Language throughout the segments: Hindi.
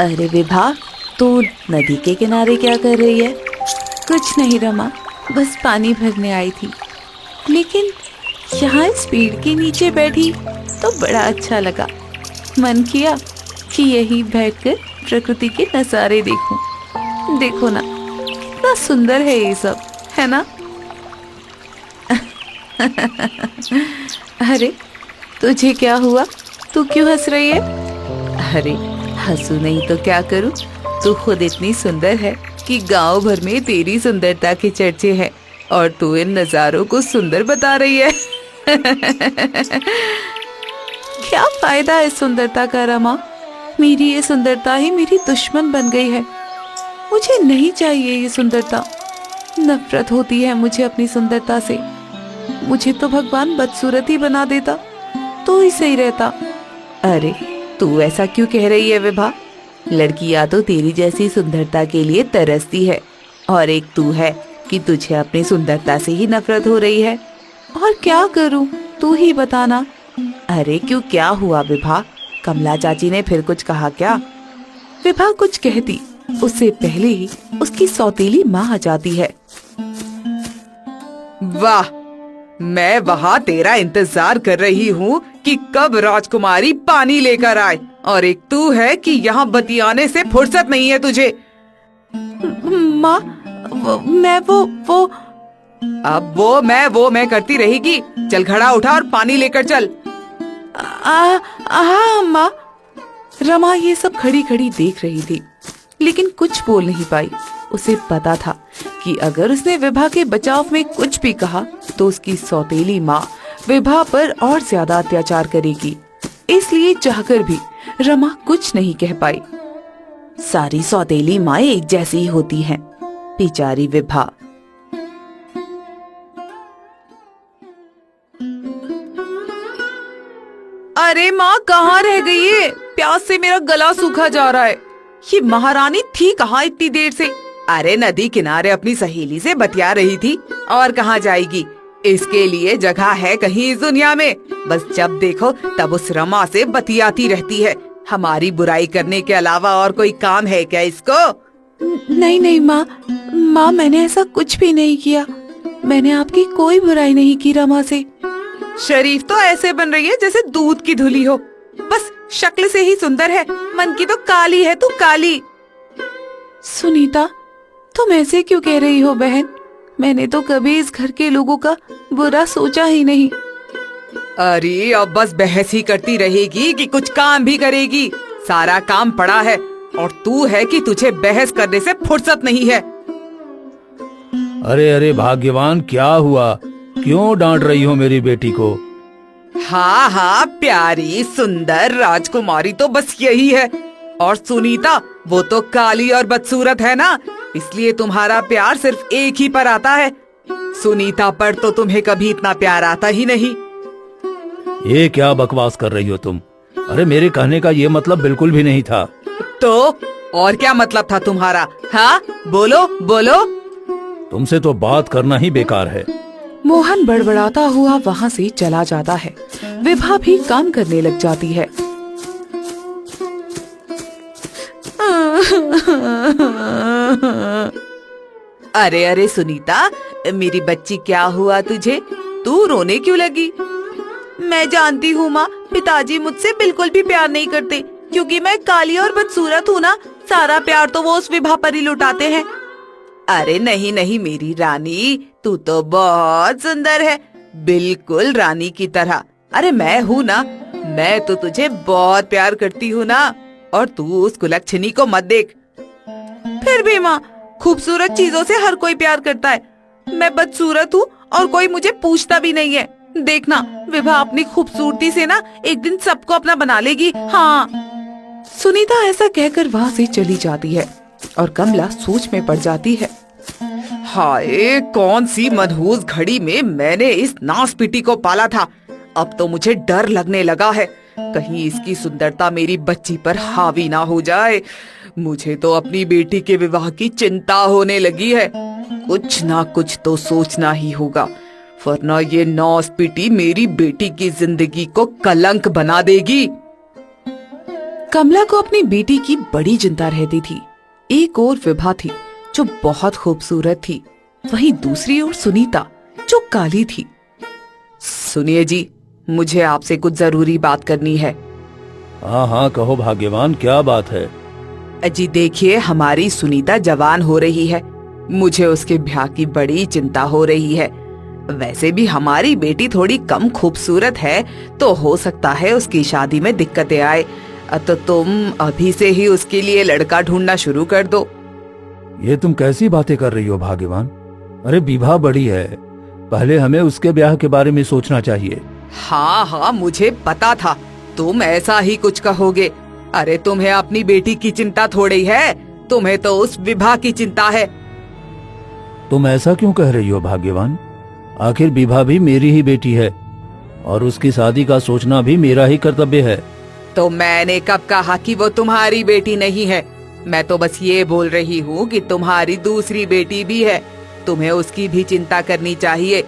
अरे विभा, तू नदी के किनारे क्या कर रही है? कुछ नहीं रमा, बस पानी भरने आई थी। लेकिन यहाँ इस पेड़ के नीचे बैठी तो बड़ा अच्छा लगा। मन किया कि यहीं बैठकर प्रकृति के नज़ारे देखूं। देखो ना, कितना सुंदर है ये सब, है ना? अरे तुझे क्या हुआ? तू क्यों हंस रही है? अरे हंसू नहीं तो क्या करूं? तू खुद इतनी सुंदर है कि गांव भर में तेरी सुंदरता के चर्चे हैं और तू इन नजारों को सुंदर बता रही है। क्या फायदा है सुंदरता का रमा? मेरी ये सुंदरता ही मेरी दुश्मन बन गई है। मुझे नहीं चाहिए ये सुंदरता। नफरत होती है मुझे अपनी सुंदरता से। मुझे तो भगवान बदसूरत ही बना देता तो ही सही रहता। अरे तू ऐसा क्यों कह रही है विभा? लड़कियां तो तेरी जैसी सुंदरता के लिए तरसती है और एक तू है कि तुझे अपनी सुंदरता से ही नफरत हो रही है। और क्या करूं, तू ही बताना। अरे क्यों, क्या हुआ विभा? कमला चाची ने फिर कुछ कहा क्या? विभा कुछ कहती उससे पहले ही उसकी सौतेली माँ आ जाती है। वाह, मैं वहाँ तेरा इंतजार कर रही हूँ कि कब राजकुमारी पानी लेकर आए, और एक तू है कि यहाँ बतियाने से फुर्सत नहीं है तुझे। माँ, मैं वो अब वो मैं करती रहेगी। चल घड़ा उठा और पानी लेकर चल। हाँ माँ। रमा ये सब खड़ी खड़ी देख रही थी, लेकिन कुछ बोल नहीं पाई। उसे पता था कि अगर उसने विभा के बचाव में कुछ भी कहा तो उसकी सौतेली माँ विभा पर और ज्यादा अत्याचार करेगी। इसलिए चाहकर भी रमा कुछ नहीं कह पाई। सारी सौतेली माँ एक जैसी ही होती हैं, बेचारी विभा। अरे माँ, कहाँ रह गई है? प्यास से मेरा गला सूखा जा रहा है। ये महारानी थी कहाँ इतनी देर से? अरे नदी किनारे अपनी सहेली से बतिया रही थी, और कहाँ जाएगी? इसके लिए जगह है कहीं इस दुनिया में? बस जब देखो तब उस रमा से बतियाती रहती है। हमारी बुराई करने के अलावा और कोई काम है क्या इसको? नहीं माँ, मैंने ऐसा कुछ भी नहीं किया। मैंने आपकी कोई बुराई नहीं की रमा से। शरीफ तो ऐसे बन रही है जैसे दूध की धुली हो। बस शक्ल से ही सुंदर है, मन की तो काली है तू, काली। सुनीता, तुम ऐसे क्यों कह रही हो बहन? मैंने तो कभी इस घर के लोगों का बुरा सोचा ही नहीं। अरे अब बस बहस ही करती रहेगी कि कुछ काम भी करेगी? सारा काम पड़ा है और तू है कि तुझे बहस करने से फुर्सत नहीं है। अरे अरे भाग्यवान, क्या हुआ? क्यों डांट रही हो मेरी बेटी को? हाँ हाँ, प्यारी सुंदर राजकुमारी तो बस यही है। और सुनीता, वो तो काली और बदसूरत है ना, इसलिए तुम्हारा प्यार सिर्फ एक ही पर आता है। सुनीता पर तो तुम्हें कभी इतना प्यार आता ही नहीं। ये क्या बकवास कर रही हो तुम? अरे मेरे कहने का ये मतलब बिल्कुल भी नहीं था। तो और क्या मतलब था तुम्हारा? हाँ बोलो बोलो। तुमसे तो बात करना ही बेकार है। मोहन बड़बड़ाता हुआ वहाँ से चला जाता है। विभा भी काम करने लग जाती है। अरे अरे सुनीता, मेरी बच्ची, क्या हुआ तुझे? तू रोने क्यों लगी? मैं जानती हूँ माँ, पिताजी मुझसे बिल्कुल भी प्यार नहीं करते क्योंकि मैं काली और बदसूरत हूँ ना। सारा प्यार तो वो उस विभा पर ही लुटाते हैं। अरे नहीं नहीं मेरी रानी, तू तो बहुत सुंदर है, बिल्कुल रानी की तरह। अरे मैं हूँ ना, मैं तो तुझे बहुत प्यार करती हूँ ना। और तू उस कुलच्छनी को मत देख। फिर भी माँ, खूबसूरत चीजों से हर कोई प्यार करता है। मैं बदसूरत हूँ और कोई मुझे पूछता भी नहीं है। देखना, विभा अपनी खूबसूरती से ना एक दिन सबको अपना बना लेगी। हाँ। सुनीता ऐसा कहकर वहाँ से चली जाती है और कमला सोच में पड़ जाती है। हाय, कौन सी मनहूस घड़ी में मैंने इस नासपीटी को पाला था। अब तो मुझे डर लगने लगा है, कहीं इसकी सुंदरता मेरी बच्ची पर हावी ना हो जाए। मुझे तो अपनी बेटी के विवाह की चिंता होने लगी है। कुछ ना कुछ तो सोचना ही होगा, वरना ये नासपीटी मेरी बेटी की जिंदगी को कलंक बना देगी। कमला को अपनी बेटी की बड़ी चिंता रहती थी। एक और विभा थी जो बहुत खूबसूरत थी, वहीं दूसरी ओर सुनीता जो काली थी। सुनिए जी, मुझे आपसे कुछ जरूरी बात करनी है। हाँ हाँ कहो भाग्यवान, क्या बात है? जी देखिए, हमारी सुनीता जवान हो रही है, मुझे उसके ब्याह की बड़ी चिंता हो रही है। वैसे भी हमारी बेटी थोड़ी कम खूबसूरत है, तो हो सकता है उसकी शादी में दिक्कतें आए। तो तुम अभी से ही उसके लिए लड़का ढूंढना शुरू कर दो। ये तुम कैसी बातें कर रही हो भाग्यवान? अरे विभा बड़ी है, पहले हमें उसके ब्याह के बारे में सोचना चाहिए। हाँ हाँ, मुझे पता था तुम ऐसा ही कुछ कहोगे। अरे तुम्हें अपनी बेटी की चिंता थोड़ी है, तुम्हें तो उस विभा की चिंता है। तुम ऐसा क्यों कह रही हो भाग्यवान? आखिर विभा भी मेरी ही बेटी है और उसकी शादी का सोचना भी मेरा ही कर्तव्य है। तो मैंने कब कहा कि वो तुम्हारी बेटी नहीं है? मैं तो बस ये बोल रही हूँ कि तुम्हारी दूसरी बेटी भी है, तुम्हें उसकी भी चिंता करनी चाहिए।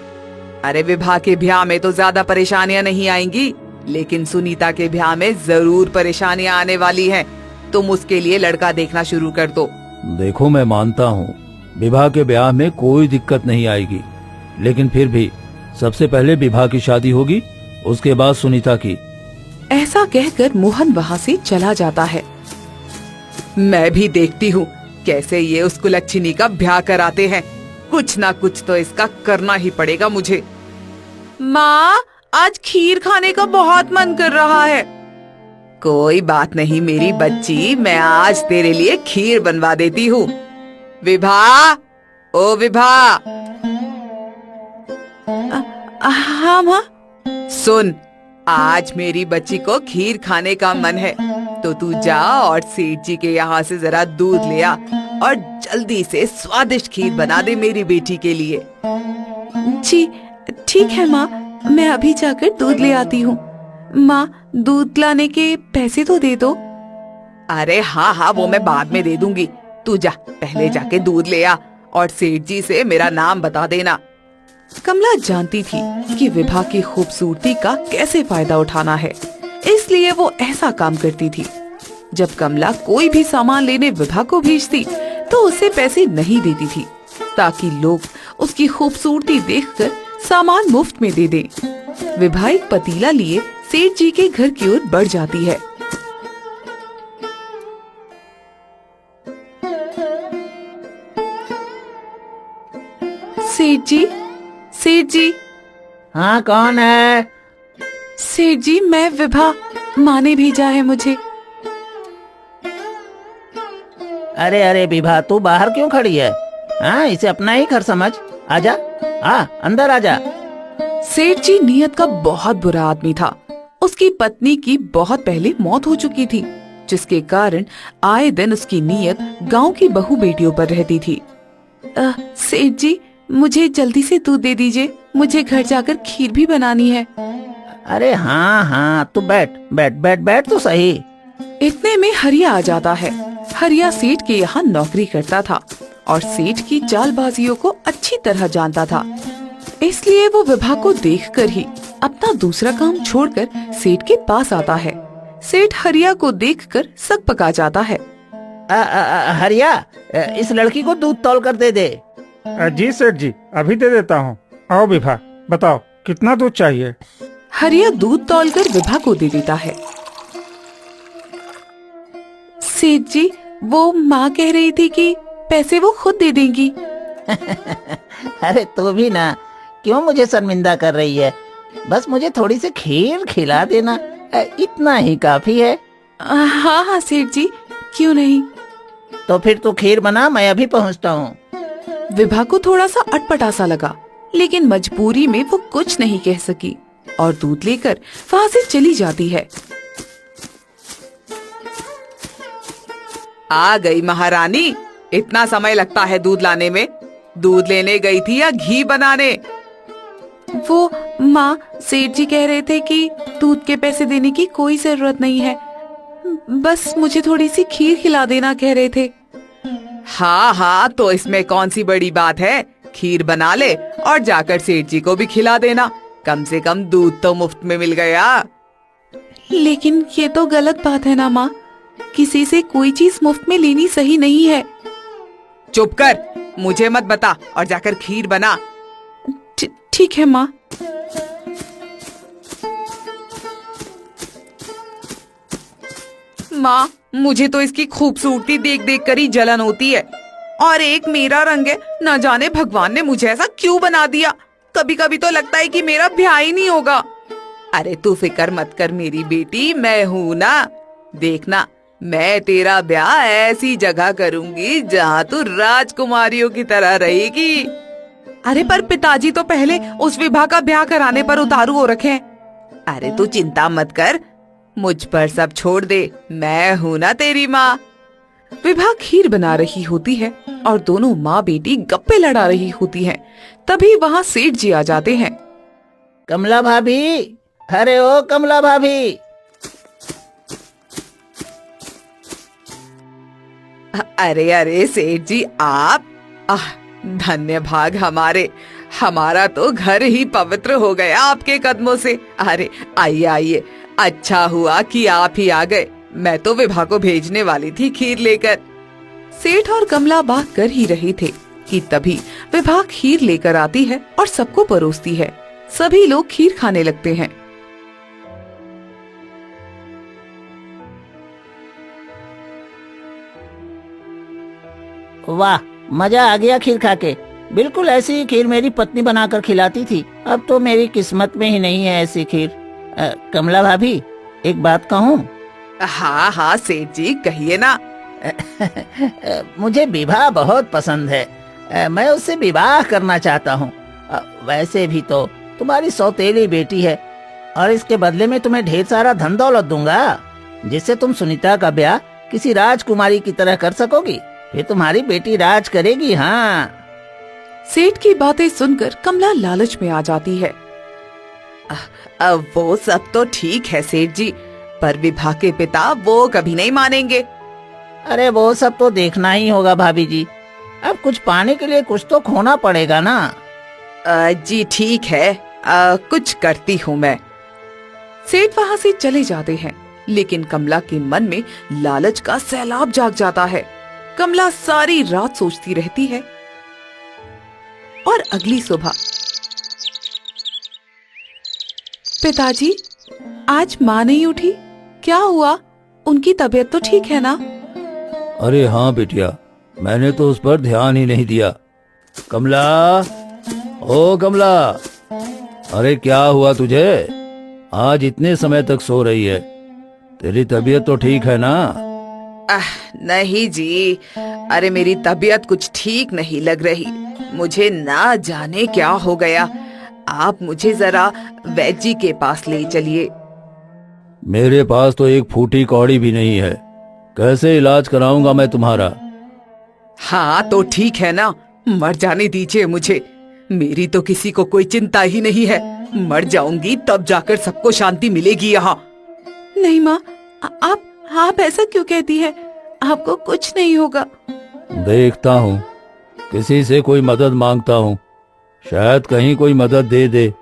अरे विभा के ब्याह में तो ज्यादा परेशानियां नहीं आएंगी, लेकिन सुनीता के ब्याह में जरूर परेशानियां आने वाली हैं। तुम उसके लिए लड़का देखना शुरू कर दो। देखो मैं मानता हूँ विभा के ब्याह में कोई दिक्कत नहीं आएगी, लेकिन फिर भी सबसे पहले विभा की शादी होगी, उसके बाद सुनीता की। ऐसा कहकर मोहन वहाँ से चला जाता है। मैं भी देखती हूँ कैसे ये उस कुलच्छिनी का ब्याह कराते हैं। कुछ ना कुछ तो इसका करना ही पड़ेगा मुझे। माँ, आज खीर खाने का बहुत मन कर रहा है। कोई बात नहीं मेरी बच्ची, मैं आज तेरे लिए खीर बनवा देती हूँ। विभा, ओ विभा। हाँ माँ। सुन, आज मेरी बच्ची को खीर खाने का मन है, तो तू जा और सेठ जी के यहाँ से जरा दूध ले आ और जल्दी से स्वादिष्ट खीर बना दे मेरी बेटी के लिए। जी ठीक है माँ, मैं अभी जाकर दूध ले आती हूँ। माँ, दूध लाने के पैसे तो दे दो। अरे हाँ हाँ, वो मैं बाद में दे दूंगी। तू जा, पहले जाके दूध ले आ और सेठ जी से मेरा नाम बता देना। कमला जानती थी कि विभा की खूबसूरती का कैसे फायदा उठाना है, इसलिए वो ऐसा काम करती थी। जब कमला कोई भी सामान लेने विभा को भेजती तो उसे पैसे नहीं देती थी, ताकि लोग उसकी खूबसूरती देखकर सामान मुफ्त में दे दें। विभा एक पतीला लिए सेठ जी के घर की ओर बढ़ जाती है। सेठ जी, सेठ जी। हाँ, कौन है? सेठ जी, मैं विभा, माँ ने भेजा है मुझे। अरे अरे विभा, तू बाहर क्यों खड़ी है? हाँ, इसे अपना ही घर समझ। आजा, अंदर आजा। सेठ जी नियत का बहुत बुरा आदमी था। उसकी पत्नी की बहुत पहले मौत हो चुकी थी, जिसके कारण आए दिन उसकी नियत गांव की बहू बेटियों पर रहती थी। सेठ जी, मुझे जल्दी से दूध दे दीजिए, मुझे घर जाकर खीर भी बनानी है। अरे हाँ हाँ, तू बैठ बैठ बैठ बैठ तो सही। इतने में हरिया आ जाता है। हरिया सेठ के यहाँ नौकरी करता था और सेठ की चालबाजियों को अच्छी तरह जानता था, इसलिए वो विभा को देखकर ही अपना दूसरा काम छोड़कर सेठ के पास आता है। सेठ हरिया को देखकर सक पका जाता है। हरिया, इस लड़की को दूध तौल कर दे दे। जी सेठ जी, अभी दे देता हूँ। आओ विभा, बताओ कितना दूध चाहिए? हरिया दूध तौलकर विभा को दे देता है। सेठ जी, वो माँ कह रही थी कि पैसे वो खुद दे देंगी। अरे तू भी ना, क्यों मुझे शर्मिंदा कर रही है? बस मुझे थोड़ी सी खीर खिला देना, इतना ही काफी है। हाँ हाँ सेठ जी, क्यों नहीं। तो फिर तू खीर बना, मैं अभी पहुँचता हूँ। विभा को थोड़ा सा अटपटा सा लगा, लेकिन मजबूरी में वो कुछ नहीं कह सकी और दूध लेकर वहाँ से चली जाती है। आ गई महारानी, इतना समय लगता है दूध लाने में? दूध लेने गई थी या घी बनाने? वो माँ, सेठ जी कह रहे थे कि दूध के पैसे देने की कोई जरूरत नहीं है, बस मुझे थोड़ी सी खीर खिला देना कह रहे थे। हाँ हाँ, तो इसमें कौन सी बड़ी बात है? खीर बना ले और जाकर सेठ जी को भी खिला देना, कम से कम दूध तो मुफ्त में मिल गया। लेकिन ये तो गलत बात है ना माँ, किसी से कोई चीज मुफ्त में लेनी सही नहीं है। चुप कर, मुझे मत बता और जाकर खीर बना। ठीक है माँ। माँ, मुझे तो इसकी खूबसूरती देख देख कर ही जलन होती है। और एक मेरा रंग है, न जाने भगवान ने मुझे ऐसा क्यों बना दिया। कभी कभी तो लगता है कि मेरा ब्याह ही नहीं होगा। अरे तू फिक्र मत कर मेरी बेटी, मैं हूँ ना। देखना, मैं तेरा ब्याह ऐसी जगह करूंगी जहाँ तू राजकुमारियों की तरह रहेगी। अरे पर पिताजी तो पहले उस विभा का ब्याह कराने पर उतारू हो रखे हैं। अरे तू चिंता मत कर, मुझ पर सब छोड़ दे, मैं हूँ ना तेरी माँ। विभा खीर बना रही होती है और दोनों माँ बेटी गप्पे लड़ा रही होती हैं। तभी वहाँ सेठ जी आ जाते हैं। कमला भाभी, अरे ओ कमला भाभी। अरे अरे सेठ जी, आप धन्य भाग हमारे, हमारा तो घर ही पवित्र हो गया आपके कदमों से। अरे आइए आइए, अच्छा हुआ कि आप ही आ गए, मैं तो विभा को भेजने वाली थी खीर लेकर। सेठ और कमला बात कर ही रहे थे कि तभी विभा खीर लेकर आती है और सबको परोसती है। सभी लोग खीर खाने लगते हैं। वाह, मजा आ गया खीर खा के। बिल्कुल ऐसी ही खीर मेरी पत्नी बनाकर खिलाती थी। अब तो मेरी किस्मत में ही नहीं है ऐसी खीर। कमला भाभी, एक बात कहूँ? हाँ हाँ सेठ जी, कहिए ना। मुझे विवाह बहुत पसंद है। मैं उससे विवाह करना चाहता हूँ। वैसे भी तो तुम्हारी सौतेली बेटी है और इसके बदले में तुम्हें ढेर सारा धन दौलत दूंगा, जिससे तुम सुनीता का ब्याह किसी राजकुमारी की तरह कर सकोगी। फिर तुम्हारी बेटी राज करेगी। हाँ। सेठ की बातें सुनकर कमला लालच में आ जाती है। अब वो सब तो ठीक है सेठ जी, पर विभा के पिता वो कभी नहीं मानेंगे। अरे वो सब तो देखना ही होगा भाभी जी। अब कुछ पाने के लिए कुछ तो खोना पड़ेगा ना। जी ठीक है, कुछ करती हूँ मैं। सेठ वहाँ से चले जाते हैं, लेकिन कमला के मन में लालच का सैलाब जाग जाता है। कमला सारी रात सोचती रहती है और अगली सुबह, पिताजी आज माँ नहीं उठी, क्या हुआ? उनकी तबीयत तो ठीक है ना? अरे हाँ बिटिया, मैंने तो उस पर ध्यान ही नहीं दिया। कमला, ओ कमला, अरे क्या हुआ तुझे? आज इतने समय तक सो रही है, तेरी तबीयत तो ठीक है ना? नहीं जी, अरे मेरी तबीयत कुछ ठीक नहीं लग रही। मुझे ना जाने क्या हो गया। आप मुझे जरा वैद्य जी के पास ले चलिए। मेरे पास तो एक फूटी कौड़ी भी नहीं है, कैसे इलाज कराऊंगा मैं तुम्हारा? हाँ तो ठीक है ना, मर जाने दीजिए मुझे। मेरी तो किसी को कोई चिंता ही नहीं है। मर जाऊंगी तब जाकर सबको शांति मिलेगी यहाँ। नहीं माँ, आप ऐसा क्यों कहती है? आपको कुछ नहीं होगा। देखता हूँ, किसी से कोई मदद मांगता हूँ, शायद कहीं कोई मदद दे दे।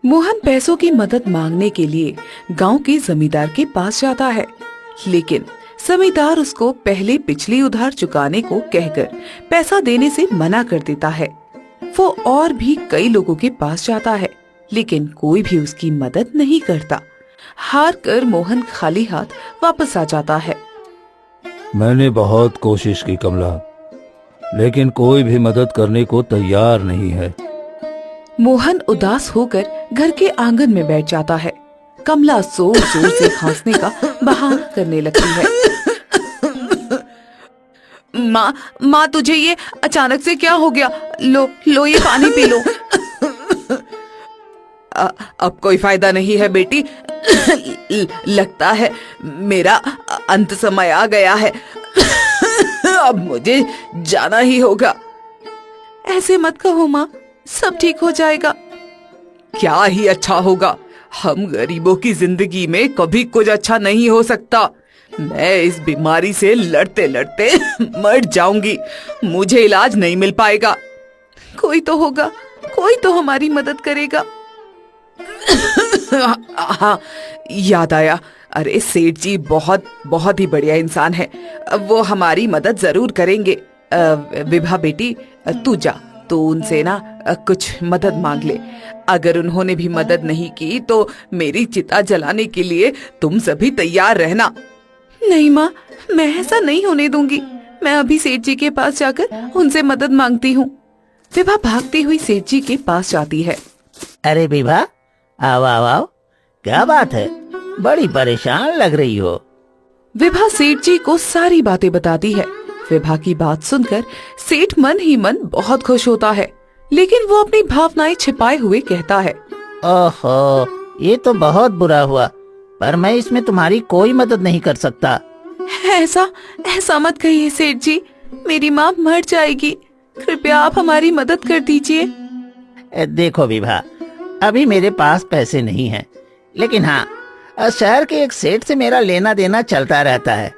मोहन पैसों की मदद मांगने के लिए गांव के जमींदार के पास जाता है, लेकिन जमींदार उसको पहले पिछली उधार चुकाने को कहकर पैसा देने से मना कर देता है। वो और भी कई लोगों के पास जाता है, लेकिन कोई भी उसकी मदद नहीं करता। हार कर मोहन खाली हाथ वापस आ जाता है। मैंने बहुत कोशिश की कमला, लेकिन कोई भी मदद करने को तैयार नहीं है। मोहन उदास होकर घर के आंगन में बैठ जाता है। कमला जोर जोर से खांसने का बहाना करने लगती है। माँ तुझे ये अचानक से क्या हो गया? लो ये पानी पी लो। अब कोई फायदा नहीं है बेटी। लगता है मेरा अंत समय आ गया है। अब मुझे जाना ही होगा। ऐसे मत कहो माँ, सब ठीक हो जाएगा। क्या ही अच्छा होगा? हम गरीबों की जिंदगी में कभी कुछ अच्छा नहीं हो सकता। मैं इस बीमारी से लड़ते लड़ते मर जाऊंगी। मुझे इलाज नहीं मिल पाएगा। कोई तो होगा, कोई तो हमारी मदद करेगा। हाँ, याद आया। अरे सेठ जी बहुत बहुत ही बढ़िया इंसान है, वो हमारी मदद जरूर करेंगे। विभा बेटी, तू जा, तो उनसे ना कुछ मदद मांग ले। अगर उन्होंने भी मदद नहीं की तो मेरी चिता जलाने के लिए तुम सभी तैयार रहना। नहीं माँ, मैं ऐसा नहीं होने दूंगी। मैं अभी सेठ जी के पास जाकर उनसे मदद मांगती हूँ। विभा भागती हुई सेठ जी के पास जाती है। अरे विभा, आओ आओ आओ, क्या बात है, बड़ी परेशान लग रही हो। विभा सेठ जी को सारी बातें बताती है। विभा की बात सुनकर सेठ मन ही मन बहुत खुश होता है, लेकिन वो अपनी भावनाएं छिपाए हुए कहता है, ओहो, ये तो बहुत बुरा हुआ, पर मैं इसमें तुम्हारी कोई मदद नहीं कर सकता। ऐसा ऐसा मत कहिए सेठ जी, मेरी माँ मर जाएगी। कृपया आप हमारी मदद कर दीजिए। देखो विभा, अभी मेरे पास पैसे नहीं हैं, लेकिन हाँ, शहर के एक सेठ से मेरा लेना देना चलता रहता है।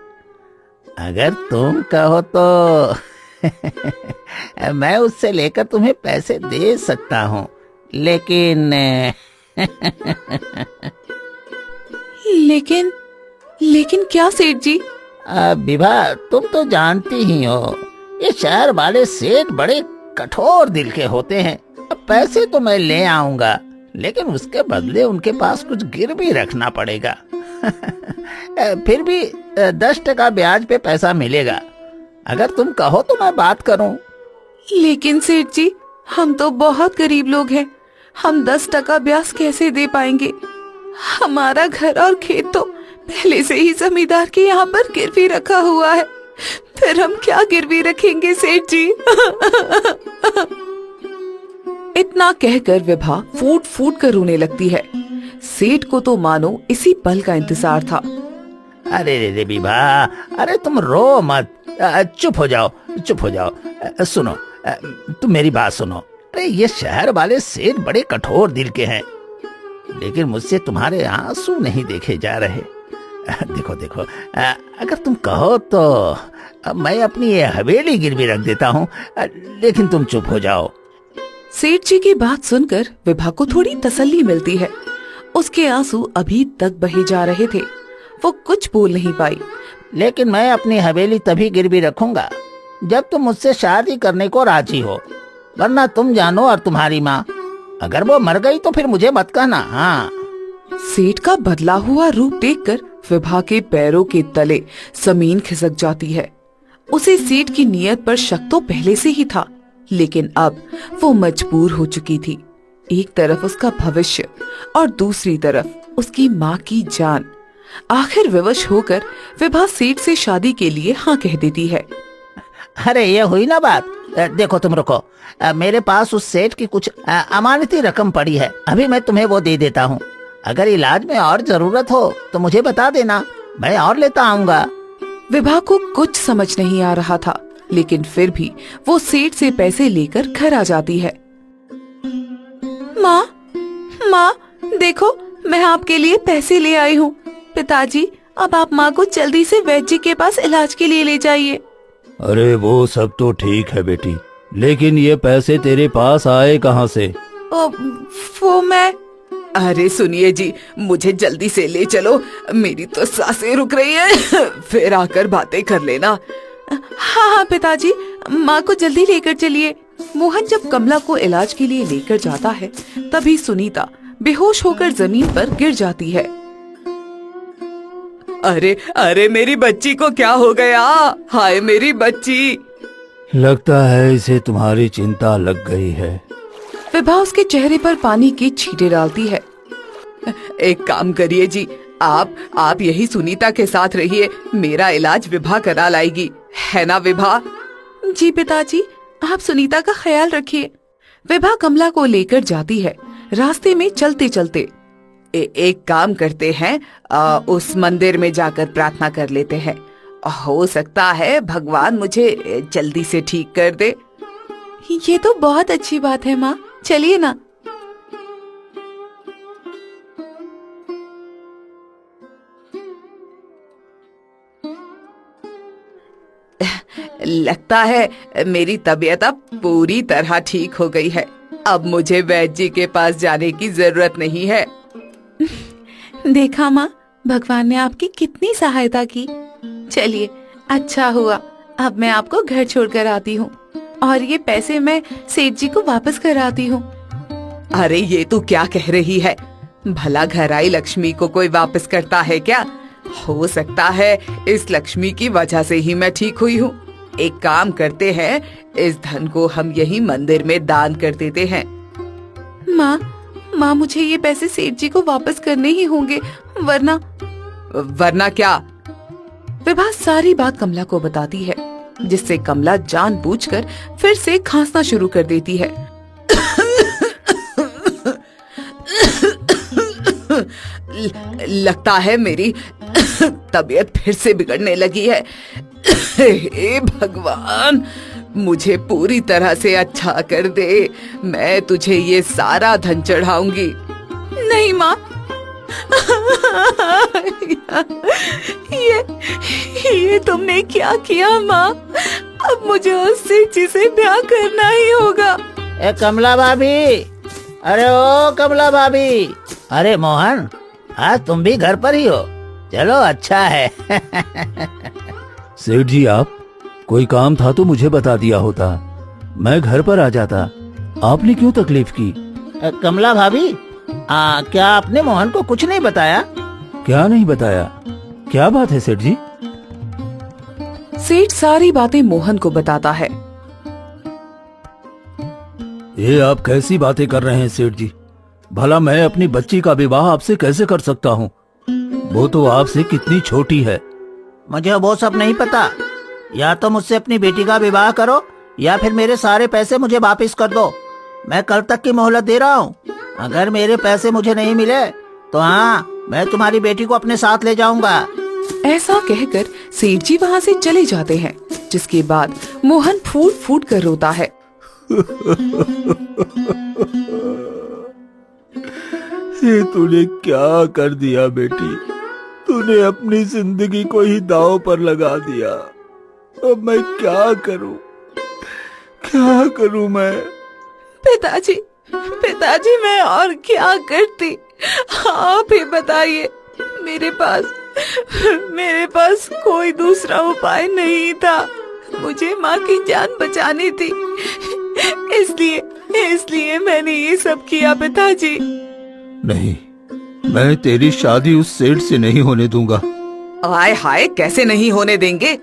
अगर तुम कहो तो मैं उससे लेकर तुम्हें पैसे दे सकता हूँ, लेकिन लेकिन लेकिन क्या सेठ जी? विभा, तुम तो जानती ही हो, ये शहर वाले सेठ बड़े कठोर दिल के होते हैं। पैसे तो मैं ले आऊंगा, लेकिन उसके बदले उनके पास कुछ गिरवी रखना पड़ेगा। फिर भी 10% ब्याज पे पैसा मिलेगा। अगर तुम कहो तो मैं बात करूं। लेकिन सेठ जी, हम तो बहुत गरीब लोग हैं, हम 10% ब्याज कैसे दे पाएंगे? हमारा घर और खेत तो पहले से ही जमींदार के यहाँ पर गिरवी रखा हुआ है, फिर हम क्या गिरवी रखेंगे सेठ जी? इतना कहकर विभा फूट फूट कर रोने लगती है। सेठ को तो मानो इसी पल का इंतजार था। अरे रे रे विभा, अरे तुम रो मत, चुप हो जाओ, चुप हो जाओ। सुनो, तुम मेरी बात सुनो। अरे ये शहर वाले सेठ बड़े कठोर दिल के हैं, लेकिन मुझसे तुम्हारे आंसू नहीं देखे जा रहे। देखो देखो, अगर तुम कहो तो मैं अपनी ये हवेली गिरवी रख देता हूँ, लेकिन तुम चुप हो जाओ। सेठ जी की बात सुनकर विभा को थोड़ी तसल्ली मिलती है। उसके आंसू अभी तक बहे जा रहे थे, वो कुछ बोल नहीं पाई। लेकिन मैं अपनी हवेली तभी गिरवी रखूंगा जब तुम मुझसे शादी करने को राजी हो, वरना तुम जानो और तुम्हारी माँ, अगर वो मर गई तो फिर मुझे मत कहना। हाँ। सेठ का बदला हुआ रूप देखकर विभा के पैरों के तले जमीन खिसक जाती है। उसे सेठ की नीयत पर शक तो पहले से ही था, लेकिन अब वो मजबूर हो चुकी थी। एक तरफ उसका भविष्य और दूसरी तरफ उसकी माँ की जान। आखिर विवश होकर विभा सेठ से शादी के लिए हाँ कह देती है। अरे ये हुई ना बात। देखो तुम रुको, मेरे पास उस सेठ की कुछ अमानती रकम पड़ी है, अभी मैं तुम्हें वो दे देता हूँ। अगर इलाज में और जरूरत हो तो मुझे बता देना, मैं और लेता आऊंगा। विभा को कुछ समझ नहीं आ रहा था, लेकिन फिर भी वो सेठ से पैसे लेकर घर आ जाती है। माँ, माँ देखो, मैं आपके लिए पैसे ले आई हूँ। पिताजी, अब आप माँ को जल्दी से वैद्य जी के पास इलाज के लिए ले जाइए। अरे वो सब तो ठीक है बेटी, लेकिन ये पैसे तेरे पास आए कहाँ से? वो मैं अरे सुनिए जी, मुझे जल्दी से ले चलो, मेरी तो सांसें रुक रही है। फिर आकर बातें कर लेना। हाँ हाँ पिताजी, माँ को जल्दी लेकर चलिए। मोहन जब कमला को इलाज के लिए लेकर जाता है, तभी सुनीता बेहोश होकर जमीन पर गिर जाती है। अरे अरे मेरी बच्ची को क्या हो गया? हाय मेरी बच्ची। लगता है इसे तुम्हारी चिंता लग गई है। विभा उसके चेहरे पर पानी की छींटे डालती है। एक काम करिए जी, आप यही सुनीता के साथ रहिए, मेरा इलाज विभा करा लाएगी, है ना विभा? जी पिताजी, आप सुनीता का ख्याल रखिए। विभा कमला को लेकर जाती है। रास्ते में चलते चलते एक काम करते हैं, उस मंदिर में जाकर प्रार्थना कर लेते हैं, हो सकता है भगवान मुझे जल्दी से ठीक कर दे। ये तो बहुत अच्छी बात है माँ, चलिए ना। लगता है मेरी तबीयत अब पूरी तरह ठीक हो गई है, अब मुझे वैद्य जी के पास जाने की जरूरत नहीं है। देखा माँ, भगवान ने आपकी कितनी सहायता की। चलिए, अच्छा हुआ अब मैं आपको घर छोड़कर आती हूँ और ये पैसे मैं सेठ जी को वापस कराती हूँ। अरे ये तू क्या कह रही है? भला घर आई लक्ष्मी को कोई वापस करता है क्या? हो सकता है इस लक्ष्मी की वजह से ही मैं ठीक हुई हूँ। एक काम करते हैं, इस धन को हम यही मंदिर में दान कर देते हैं। माँ मुझे ये पैसे सेठ जी को वापस करने ही होंगे, वरना क्या? विभा सारी बात कमला को बताती है, जिससे कमला जानबूझकर फिर से खांसना शुरू कर देती है। लगता है मेरी तबीयत फिर से बिगड़ने लगी है। हे भगवान, मुझे पूरी तरह से अच्छा कर दे। मैं तुझे ये सारा धन चढ़ाऊंगी। नहीं माँ, ये तुमने क्या किया माँ? अब मुझे उस सेठ जी से ब्याह करना ही होगा। ए कमला भाभी, अरे ओ कमला भाभी, अरे मोहन, आज तुम भी घर पर ही हो? चलो अच्छा है। सेठ जी, आप कोई काम था तो मुझे बता दिया होता, मैं घर पर आ जाता। आपने क्यों तकलीफ की? कमला भाभी, क्या आपने मोहन को कुछ नहीं बताया? क्या नहीं बताया? क्या बात है सेठ जी? सेठ सारी बातें मोहन को बताता है। ये आप कैसी बातें कर रहे हैं सेठ जी? भला मैं अपनी बच्ची का विवाह आपसे कैसे कर सकता हूँ? वो तो आपसे कितनी छोटी है। मुझे वो सब नहीं पता। या तो मुझसे अपनी बेटी का विवाह करो या फिर मेरे सारे पैसे मुझे वापस कर दो। मैं कल तक की मोहलत दे रहा हूँ। अगर मेरे पैसे मुझे नहीं मिले तो हाँ, मैं तुम्हारी बेटी को अपने साथ ले जाऊंगा। ऐसा कहकर सेठ जी वहाँ से चले जाते हैं, जिसके बाद मोहन फूट फूट कर रोता है। ये तूने क्या कर दिया बेटी? तूने अपनी जिंदगी को ही दांव पर लगा दिया। अब मैं क्या करूं? क्या करूं मैं? पिताजी मैं और क्या करती? आप ही बताइए। मेरे पास कोई दूसरा उपाय नहीं था। मुझे माँ की जान बचानी थी, इसलिए मैंने ये सब किया पिताजी। नहीं, मैं तेरी शादी उस सेठ से नहीं होने दूंगा। आय हाय, कैसे नहीं होने देंगे?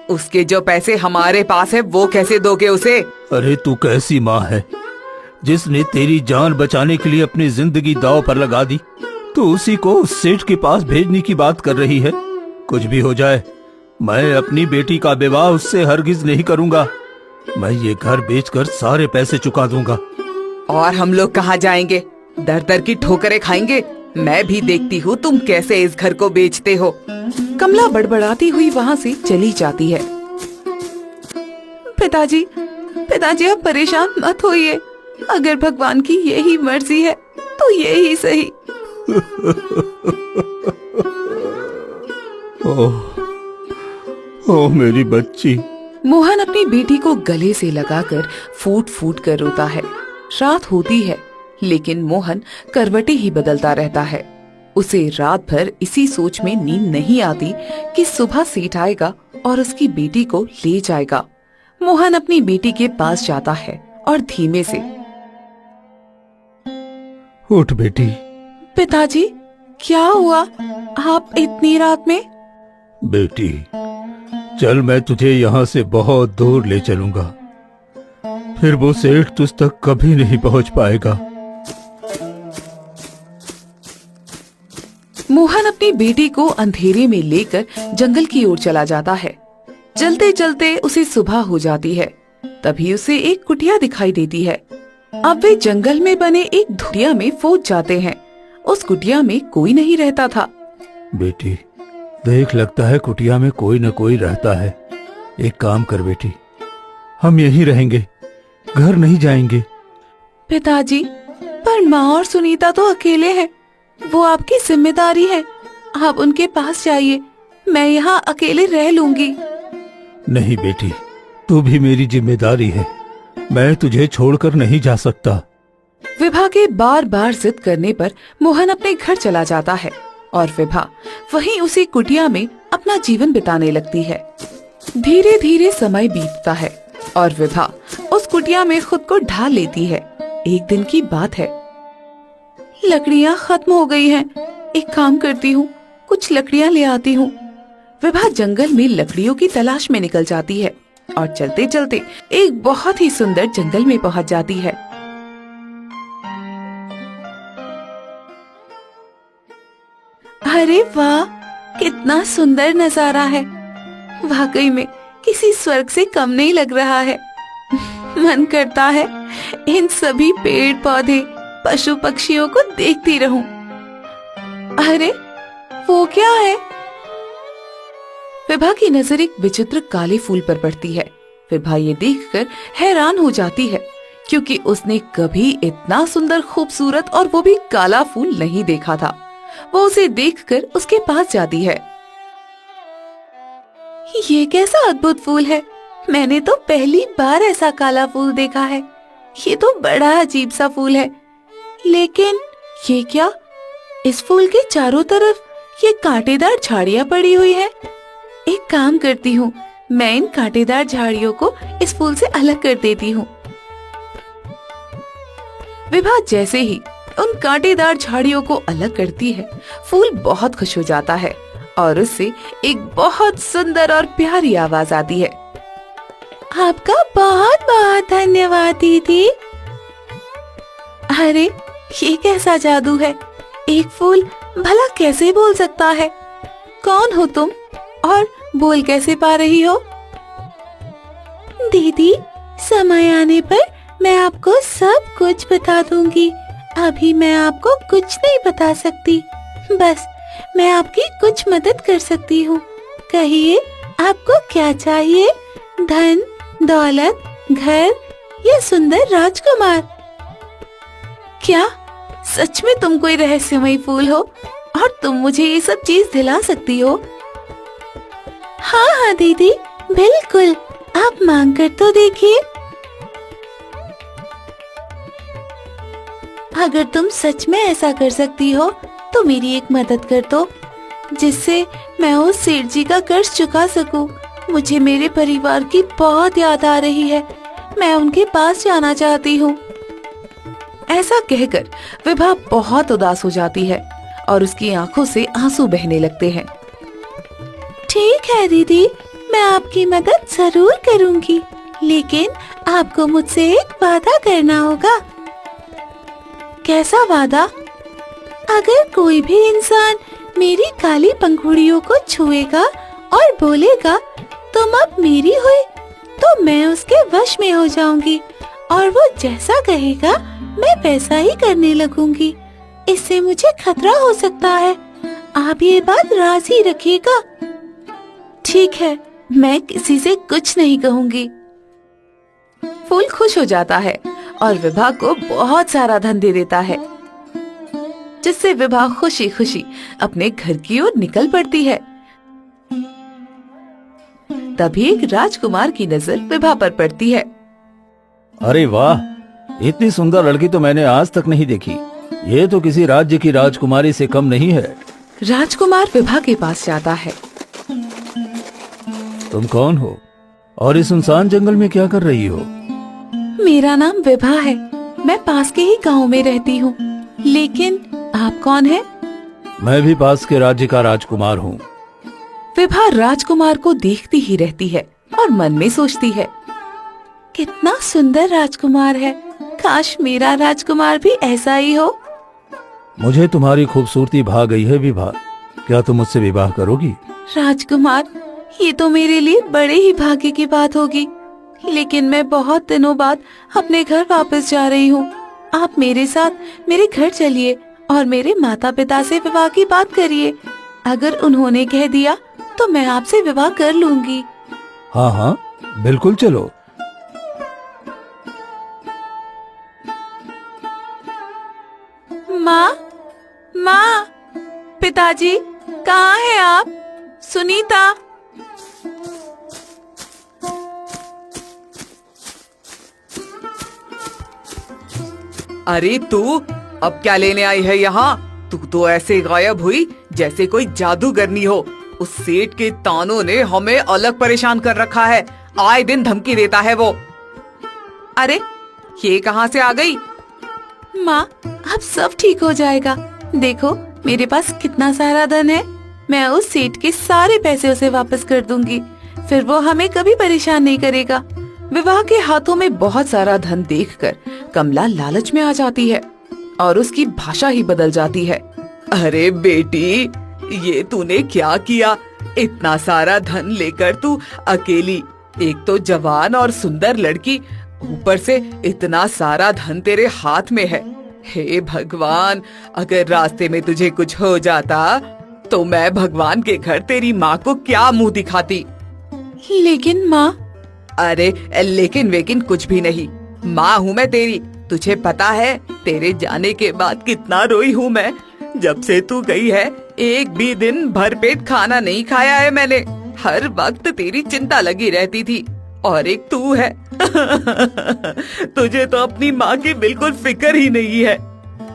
उसके जो पैसे हमारे पास है वो कैसे दोगे उसे? अरे तू कैसी माँ है जिसने तेरी जान बचाने के लिए अपनी जिंदगी दांव पर लगा दी? तो उसी को उस सेठ के पास भेजने की बात कर रही है। कुछ भी हो जाए, मैं अपनी बेटी का विवाह उससे हरगिज नहीं करूंगा। मैं ये घर बेचकर सारे पैसे चुका दूंगा। और हम लोग कहाँ जाएंगे? दर दर की ठोकरें खाएंगे। मैं भी देखती हूँ तुम कैसे इस घर को बेचते हो। कमला बड़बड़ाती हुई वहाँ से चली जाती है। पिताजी आप परेशान मत होइए। अगर भगवान की यही मर्जी है तो यही सही। ओह मेरी बच्ची। मोहन अपनी बेटी को गले से लगाकर फूट फूट कर रोता है। रात होती है, लेकिन मोहन करवटें ही बदलता रहता है। उसे रात भर इसी सोच में नींद नहीं आती कि सुबह सेठ आएगा और उसकी बेटी को ले जाएगा। मोहन अपनी बेटी के पास जाता है और धीमे से, उठ बेटी। पिताजी क्या हुआ? आप इतनी रात में? बेटी चल, मैं तुझे यहाँ से बहुत दूर ले चलूंगा। फिर वो सेठ तुझ तक कभी नहीं पहुँच पाएगा। मोहन अपनी बेटी को अंधेरे में लेकर जंगल की ओर चला जाता है। चलते चलते उसे सुबह हो जाती है। तभी उसे एक कुटिया दिखाई देती है। अब वे जंगल में बने एक कुटिया में पहुंच जाते हैं। उस कुटिया में कोई नहीं रहता था। बेटी देख, लगता है कुटिया में कोई न कोई रहता है। एक काम कर बेटी, हम यहीं रहेंगे, घर नहीं जाएंगे। पिताजी, पर माँ और सुनीता तो अकेले हैं। वो आपकी जिम्मेदारी है। आप उनके पास जाइए, मैं यहाँ अकेले रह लूंगी। नहीं बेटी, तू भी मेरी जिम्मेदारी है। मैं तुझे छोड़कर नहीं जा सकता। विभा के बार बार जिद करने पर मोहन अपने घर चला जाता है और विभा वहीं उसी कुटिया में अपना जीवन बिताने लगती है। धीरे धीरे समय बीतता है और विभा उस कुटिया में खुद को ढाल लेती है। एक दिन की बात है, लकड़ियाँ खत्म हो गई हैं। एक काम करती हूँ, कुछ लकड़ियाँ ले आती हूँ। विभा जंगल में लकड़ियों की तलाश में निकल जाती है और चलते चलते एक बहुत ही सुंदर जंगल में पहुँच जाती है। अरे वाह, कितना सुंदर नजारा है। वाकई में किसी स्वर्ग से कम नहीं लग रहा है। मन करता है इन सभी पेड़ पौधे पशु पक्षियों को देखती रहूं। अरे वो क्या है? विभा की नजर एक विचित्र काले फूल पर पड़ती है। विभा ये देखकर हैरान हो जाती है क्योंकि उसने कभी इतना सुंदर, खूबसूरत और वो भी काला फूल नहीं देखा था। वो उसे देखकर उसके पास जाती है। ये कैसा अद्भुत फूल है, मैंने तो पहली बार ऐसा काला फूल देखा है। ये तो बड़ा अजीब सा फूल है। लेकिन ये क्या, इस फूल के चारों तरफ ये कांटेदार झाड़ियां पड़ी हुई है। एक काम करती हूँ, मैं इन कांटेदार झाड़ियों को इस फूल से अलग कर देती हूँ। विभा जैसे ही उन कांटेदार झाड़ियों को अलग करती है, फूल बहुत खुश हो जाता है और उससे एक बहुत सुंदर और प्यारी आवाज आती है। आपका बहुत बहुत धन्यवाद दीदी। अरे ये कैसा जादू है, एक फूल भला कैसे बोल सकता है? कौन हो तुम और बोल कैसे पा रही हो? दीदी, समय आने पर मैं आपको सब कुछ बता दूंगी। अभी मैं आपको कुछ नहीं बता सकती। बस मैं आपकी कुछ मदद कर सकती हूँ। कहिए आपको क्या चाहिए? धन, दौलत, घर या सुंदर राजकुमार? क्या सच में तुम कोई रहस्यमयी फूल हो और तुम मुझे ये सब चीज दिला सकती हो? हाँ हाँ दीदी, बिल्कुल, आप मांग कर तो देखिए। अगर तुम सच में ऐसा कर सकती हो तो मेरी एक मदद कर दो, जिससे मैं उस सेठ जी का कर्ज चुका सकूं। मुझे मेरे परिवार की बहुत याद आ रही है, मैं उनके पास जाना चाहती हूँ। ऐसा कहकर विभा बहुत उदास हो जाती है और उसकी आंखों से आंसू बहने लगते हैं। ठीक है दीदी, मैं आपकी मदद जरूर करूंगी, लेकिन आपको मुझसे एक वादा करना होगा। कैसा वादा? अगर कोई भी इंसान मेरी काली पंखुड़ियों को छुएगा और बोलेगा तुम अब मेरी हुई, तो मैं उसके वश में हो जाऊंगी और वो जैसा कहेगा मैं वैसा ही करने लगूंगी। इससे मुझे खतरा हो सकता है, आप ये बात राजी रखिएगा। ठीक है, मैं किसी से कुछ नहीं कहूंगी। फूल खुश हो जाता है और विभा को बहुत सारा धन दे देता है, जिससे विभा खुशी खुशी अपने घर की ओर निकल पड़ती है। तभी एक राजकुमार की नजर विभा पर पड़ती है। अरे वाह, इतनी सुंदर लड़की तो मैंने आज तक नहीं देखी। ये तो किसी राज्य की राजकुमारी से कम नहीं है। राजकुमार विभा के पास जाता है। तुम कौन हो और इस सुनसान जंगल में क्या कर रही हो? मेरा नाम विभा है, मैं पास के ही गांव में रहती हूँ। लेकिन आप कौन हैं? मैं भी पास के राज्य का राजकुमार हूँ। विभा राजकुमार को देखती ही रहती है और मन में सोचती है, कितना सुंदर राजकुमार है, काश मेरा राजकुमार भी ऐसा ही हो। मुझे तुम्हारी खूबसूरती भा गई है विभा, क्या तुम मुझसे विवाह करोगी? राजकुमार, ये तो मेरे लिए बड़े ही भाग्य की बात होगी, लेकिन मैं बहुत दिनों बाद अपने घर वापस जा रही हूँ। आप मेरे साथ मेरे घर चलिए और मेरे माता पिता से विवाह की बात करिए। अगर उन्होंने कह दिया तो मैं आपसे विवाह कर लूंगी। हाँ हाँ, बिल्कुल चलो। माँ, माँ, पिताजी, कहाँ हैं आप? सुनीता। अरे तू अब क्या लेने आई है यहाँ? तू तो ऐसे गायब हुई जैसे कोई जादूगरनी हो। उस सेठ के तानों ने हमें अलग परेशान कर रखा है। आए दिन धमकी देता है वो। अरे ये कहाँ से आ गई? माँ, अब सब ठीक हो जाएगा। देखो मेरे पास कितना सारा धन है। मैं उस सेठ के सारे पैसे उसे वापस कर दूंगी, फिर वो हमें कभी परेशान नहीं करेगा। विवाह के हाथों में बहुत सारा धन देखकर कमला लालच में आ जाती है और उसकी भाषा ही बदल जाती है। अरे बेटी, ये तूने क्या किया? इतना सारा धन लेकर तू अकेली, एक तो जवान और सुंदर लड़की, ऊपर से इतना सारा धन तेरे हाथ में है। हे भगवान, अगर रास्ते में तुझे कुछ हो जाता तो मैं भगवान के घर तेरी माँ को क्या मुंह दिखाती? लेकिन माँ। अरे लेकिन वेकिन कुछ भी नहीं, माँ हूँ मैं तेरी। तुझे पता है तेरे जाने के बाद कितना रोई हूँ मैं। जब से तू गई है एक भी दिन भरपेट खाना नहीं खाया है मैंने। हर वक्त तेरी चिंता लगी रहती थी। और एक तू है तुझे तो अपनी माँ की बिल्कुल फिक्र ही नहीं है।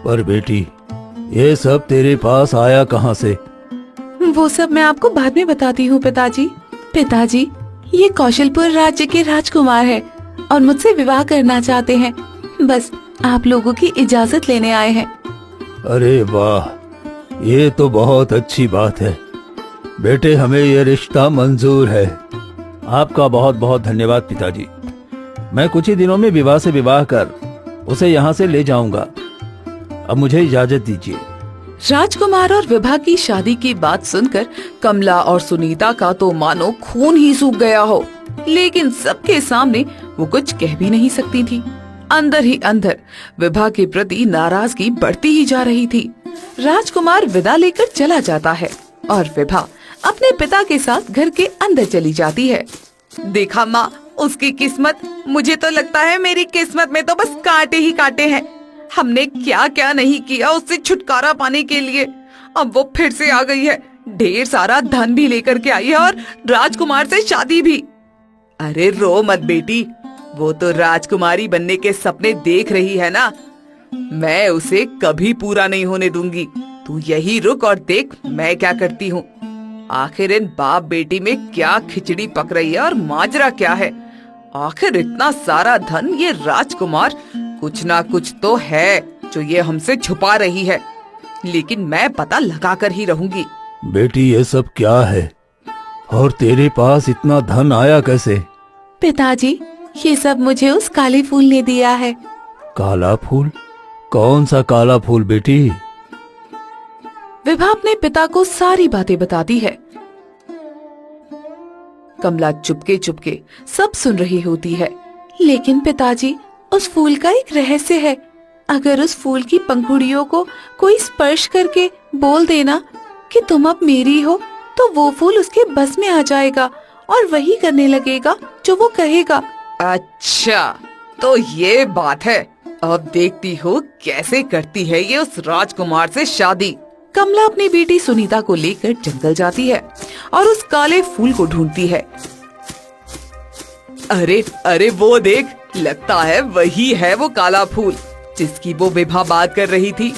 पर बेटी, ये सब तेरे पास आया कहाँ से? वो सब मैं आपको बाद में बताती हूँ पिताजी। पिताजी, ये कौशलपुर राज्य के राजकुमार है और मुझसे विवाह करना चाहते हैं। बस आप लोगों की इजाजत लेने आए हैं। अरे वाह, ये तो बहुत अच्छी बात है। बेटे, हमें ये रिश्ता मंजूर है। आपका बहुत बहुत धन्यवाद पिताजी। मैं कुछ ही दिनों में विवाह से विवाह कर उसे यहाँ से ले जाऊंगा। अब मुझे इजाजत दीजिए। राजकुमार और विभा की शादी की बात सुनकर कमला और सुनीता का तो मानो खून ही सूख गया हो, लेकिन सबके सामने वो कुछ कह भी नहीं सकती थी। अंदर ही अंदर विभा के प्रति नाराजगी बढ़ती ही जा रही थी। राजकुमार विदा लेकर चला जाता है और विभा अपने पिता के साथ घर के अंदर चली जाती है। देखा माँ, उसकी किस्मत। मुझे तो लगता है मेरी किस्मत में तो बस कांटे ही कांटे हैं। हमने क्या क्या नहीं किया उससे छुटकारा पाने के लिए। अब वो फिर से आ गई है, ढेर सारा धन भी लेकर के आई है और राजकुमार से शादी भी। अरे रो मत बेटी, वो तो राजकुमारी बनने के सपने देख रही है ना। मैं उसे कभी पूरा नहीं होने दूंगी। तू यही रुक और देख मैं क्या करती हूँ। आखिर इन बाप बेटी में क्या खिचड़ी पक रही है और माजरा क्या है। आखिर इतना सारा धन, ये राजकुमार कुछ ना कुछ तो है जो ये हमसे छुपा रही है, लेकिन मैं पता लगा कर ही रहूंगी। बेटी, ये सब क्या है और तेरे पास इतना धन आया कैसे? पिताजी, ये सब मुझे उस काले फूल ने दिया है। काला फूल? कौन सा काला फूल बेटी? विभा अपने पिता को सारी बातें बताती है। कमला चुपके चुपके सब सुन रही होती है। लेकिन पिताजी, उस फूल का एक रहस्य है। अगर उस फूल की पंखुड़ियों को कोई स्पर्श करके बोल देना कि तुम अब मेरी हो, तो वो फूल उसके बस में आ जाएगा और वही करने लगेगा जो वो कहेगा। अच्छा, तो ये बात है। अब देखती हो कैसे करती है ये उस राजकुमार से शादी। कमला अपनी बेटी सुनीता को लेकर जंगल जाती है और उस काले फूल को ढूंढती है। अरे अरे वो देख, लगता है वही है वो काला फूल जिसकी वो विभा बात कर रही थी।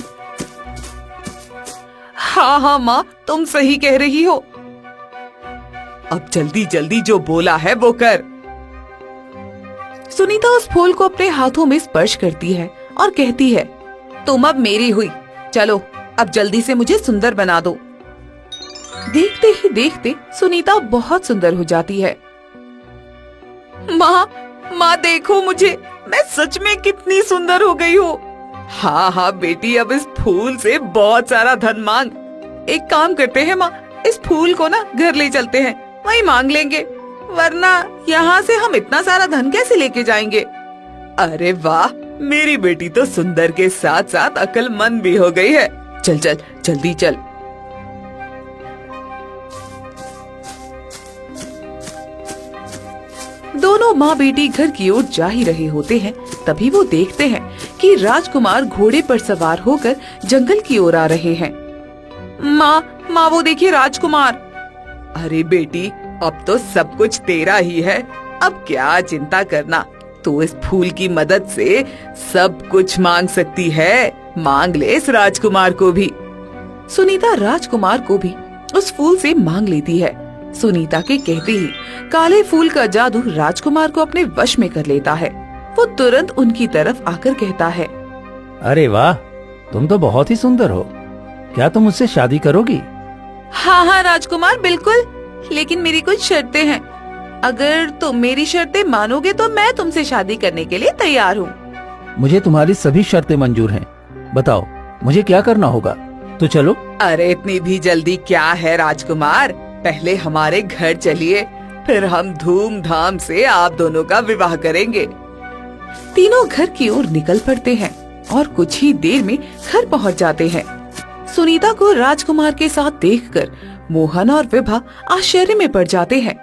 हाँ हाँ माँ, तुम सही कह रही हो। अब जल्दी जल्दी जो बोला है वो कर। सुनीता उस फूल को अपने हाथों में स्पर्श करती है और कहती है, तुम अब मेरी हुई। चलो अब जल्दी से मुझे सुंदर बना दो। देखते ही देखते सुनीता बहुत सुंदर हो जाती है। माँ देखो मुझे, मैं सच में कितनी सुंदर हो गई हूँ। हाँ हाँ बेटी, अब इस फूल से बहुत सारा धन मांग। एक काम करते हैं माँ, इस फूल को ना घर ले चलते हैं, वहीं मांग लेंगे, वरना यहाँ से हम इतना सारा धन कैसे लेके जाएंगे। अरे वाह, मेरी बेटी तो सुंदर के साथ साथ अक्लमंद भी हो गई है। चल चल जल्दी चल। दोनों माँ बेटी घर की ओर जा ही रहे होते हैं, तभी वो देखते हैं कि राजकुमार घोड़े पर सवार होकर जंगल की ओर आ रहे हैं। माँ वो देखिए राजकुमार। अरे बेटी, अब तो सब कुछ तेरा ही है, अब क्या चिंता करना। तो इस फूल की मदद से सब कुछ मांग सकती है। मांग ले इस राजकुमार को भी। सुनीता राजकुमार को भी उस फूल से मांग लेती है। सुनीता के कहते ही काले फूल का जादू राजकुमार को अपने वश में कर लेता है। वो तुरंत उनकी तरफ आकर कहता है, अरे वाह, तुम तो बहुत ही सुंदर हो। क्या तुम मुझसे शादी करोगी? हाँ हाँ राजकुमार, बिल्कुल, लेकिन मेरी कुछ शर्तें हैं। अगर तुम मेरी शर्तें मानोगे तो मैं तुमसे शादी करने के लिए तैयार हूँ। मुझे तुम्हारी सभी शर्तें मंजूर हैं। बताओ मुझे क्या करना होगा? तो चलो। अरे इतनी भी जल्दी क्या है राजकुमार, पहले हमारे घर चलिए, फिर हम धूमधाम से आप दोनों का विवाह करेंगे। तीनों घर की ओर निकल पड़ते हैं और कुछ ही देर में घर पहुंच जाते हैं। सुनीता को राजकुमार के साथ देखकर मोहन और विभा आश्चर्य में पड़ जाते हैं।